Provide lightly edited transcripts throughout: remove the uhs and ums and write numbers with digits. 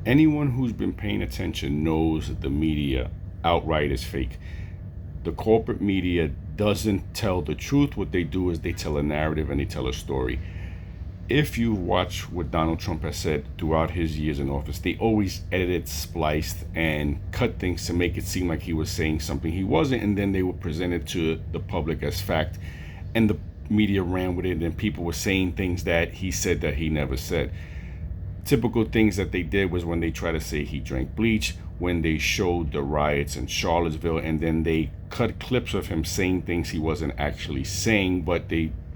Anyone who's been paying attention knows the media outright is fake. The corporate media doesn't tell the truth. What they do is they tell a narrative and they tell a story. If you watch what Donald Trump has said throughout his years in office, they always edited, spliced, and cut things to make it seem like he was saying something he wasn't, and then they would present it to the public as fact, and the media ran with it, and people were saying things that he said that he never said. Typical things that they did was when they tried to say he drank bleach, when they showed the riots in Charlottesville, and then they cut clips of him saying things he wasn't actually saying,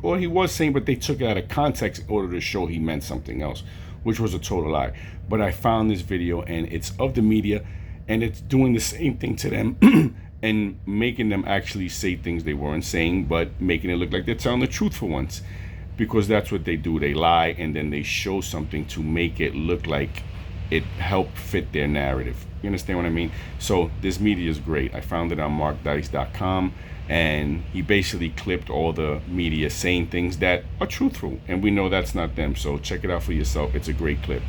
or he was saying, but they took it out of context in order to show he meant something else, which was a total lie. But I found this video, and it's of the media, and it's doing the same thing to them and making them actually say things they weren't saying, but making it look like they're telling the truth for once, because that's what they do. They lie, and then they show something to make it look like it helped fit their narrative. You understand what I mean? So this media is great. I found it on markdice.com, and he basically clipped all the media saying things that are truthful, and we know that's not them. So check it out for yourself. It's a great clip.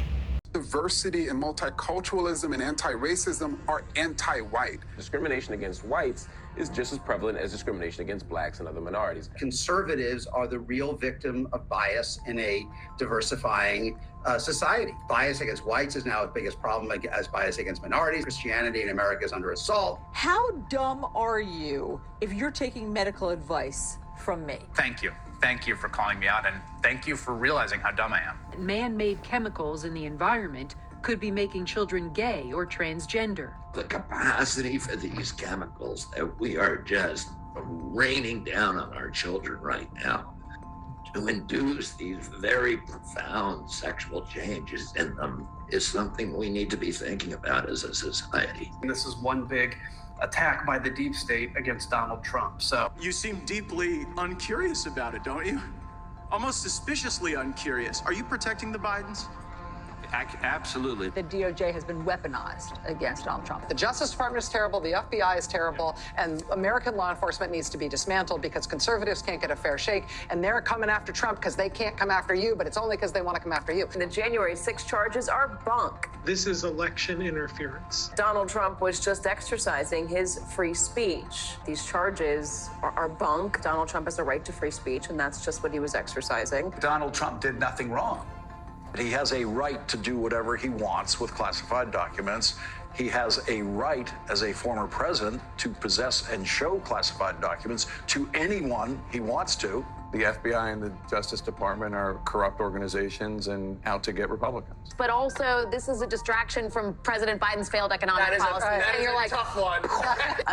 Diversity and multiculturalism and anti-racism are anti-white. Discrimination against whites is just as prevalent as discrimination against blacks and other minorities. Conservatives are the real victim of bias in a diversifying society. Bias against whites is now as big a problem as bias against minorities. Christianity in America is under assault. How dumb are you if you're taking medical advice from me? Thank you. Thank you for calling me out, and thank you for realizing how dumb I am. Man-made chemicals in the environment could be making children gay or transgender. The capacity for these chemicals that we are just raining down on our children right now to induce these very profound sexual changes in them is something we need to be thinking about as a society. And this is one big attack by the deep state against Donald Trump. So you seem deeply uncurious about it, don't you? Almost suspiciously uncurious. Are you protecting the Bidens? Absolutely. The DOJ has been weaponized against Donald Trump. The Justice Department is terrible, the FBI is terrible, and American law enforcement needs to be dismantled because conservatives can't get a fair shake, and they're coming after Trump because they can't come after you, but it's only because they want to come after you. The January 6 charges are bunk. This is election interference. Donald Trump was just exercising his free speech. These charges are bunk. Donald Trump has a right to free speech, and that's just what he was exercising. Donald Trump did nothing wrong. He has a right to do whatever he wants with classified documents. He has a right as a former president to possess and show classified documents to anyone he wants to. The FBI and the Justice Department are corrupt organizations and out to get Republicans. But also, this is a distraction from President Biden's failed economic policy. That is a tough one.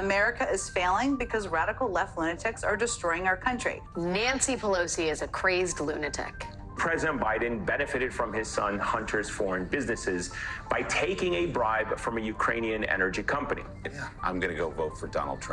America is failing because radical left lunatics are destroying our country. Nancy Pelosi is a crazed lunatic. President Biden benefited from his son Hunter's foreign businesses by taking a bribe from a Ukrainian energy company. I'm going to go vote for Donald Trump.